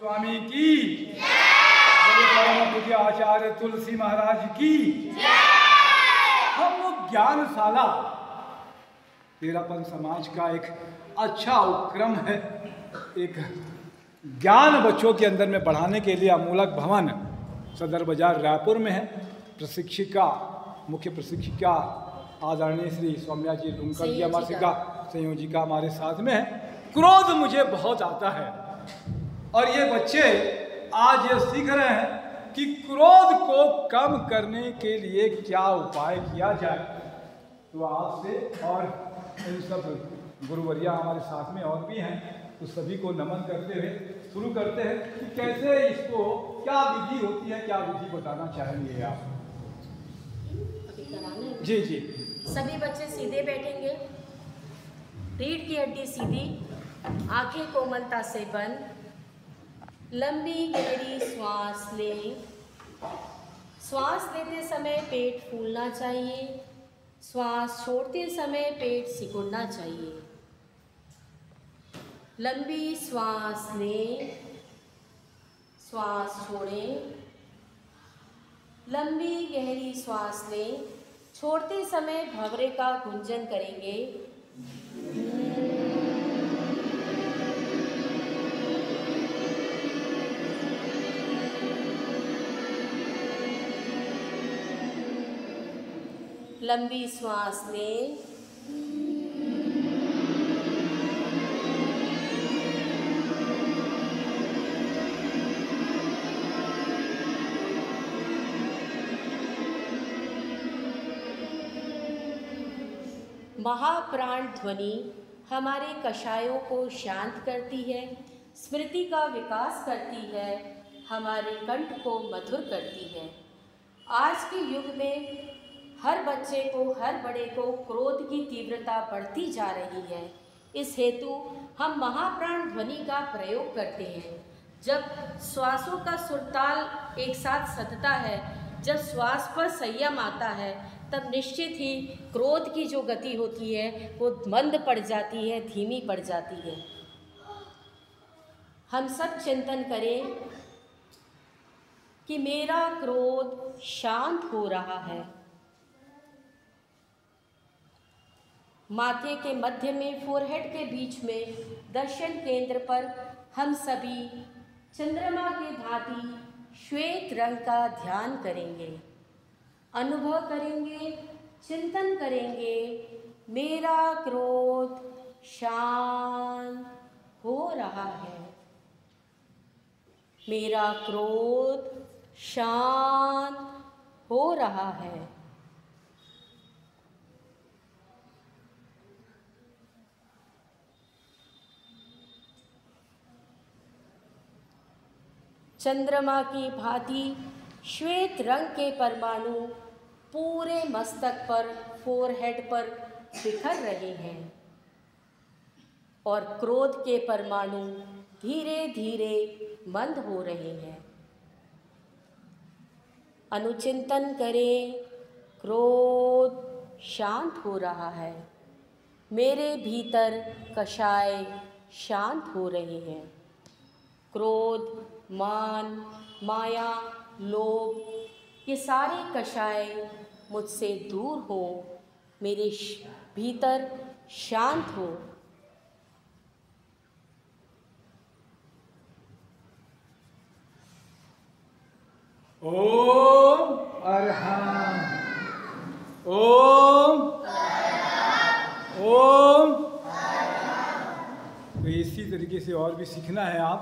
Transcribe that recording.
स्वामी की जय, आचार्य तुलसी महाराज की जय। हम लोग ज्ञानशाला तेरापन समाज का एक अच्छा उपक्रम है। एक ज्ञान बच्चों के अंदर में बढ़ाने के लिए अमूलक भवन सदर बाजार रायपुर में है। प्रशिक्षिका, मुख्य प्रशिक्षिका आदरणीय श्री सौम्या जी ढूंढकर जी हमारा संयोजिका हमारे साथ में है। क्रोध मुझे बहुत आता है और ये बच्चे आज ये सीख रहे हैं कि क्रोध को कम करने के लिए क्या उपाय किया जाए। तो आपसे और इन सब गुरुवरिया हमारे साथ में और भी हैं, तो सभी को नमन करते हुए शुरू करते हैं कि कैसे इसको क्या विधि होती है, क्या विधि बताना चाहेंगे आप? जी जी। सभी बच्चे सीधे बैठेंगे, रीढ़ की हड्डी सीधी, आंखें कोमलता से बंद, लंबी गहरी श्वास लें। श्वास लेते समय पेट फूलना चाहिए, श्वास छोड़ते समय पेट सिकुड़ना चाहिए। लंबी श्वास लें, श्वास छोड़ें, लंबी गहरी श्वास लें। छोड़ते समय भंवरे का गुंजन करेंगे। लंबी श्वास लें, महाप्राण ध्वनि हमारे कषायों को शांत करती है, स्मृति का विकास करती है, हमारे कंठ को मधुर करती है। आज के युग में हर बच्चे को, हर बड़े को क्रोध की तीव्रता बढ़ती जा रही है। इस हेतु हम महाप्राण ध्वनि का प्रयोग करते हैं। जब श्वासों का सुरताल एक साथ सधता है, जब श्वास पर संयम आता है, तब निश्चित ही क्रोध की जो गति होती है वो मंद पड़ जाती है, धीमी पड़ जाती है। हम सब चिंतन करें कि मेरा क्रोध शांत हो रहा है। माथे के मध्य में, फोरहेड के बीच में, दर्शन केंद्र पर हम सभी चंद्रमा के भांति श्वेत रंग का ध्यान करेंगे, अनुभव करेंगे, चिंतन करेंगे। मेरा क्रोध शांत हो रहा है, मेरा क्रोध शांत हो रहा है। चंद्रमा की भांति श्वेत रंग के परमाणु पूरे मस्तक पर, फोरहेड पर बिखर रहे हैं और क्रोध के परमाणु धीरे धीरे मंद हो रहे हैं। अनुचिंतन करें, क्रोध शांत हो रहा है, मेरे भीतर कषाय शांत हो रहे हैं। क्रोध, मान, माया, लोभ, ये सारे कषाय मुझसे दूर हो, मेरे भीतर शांत हो। ओम अरहं, ओम ओम। तो इसी तरीके से और भी सीखना है आप।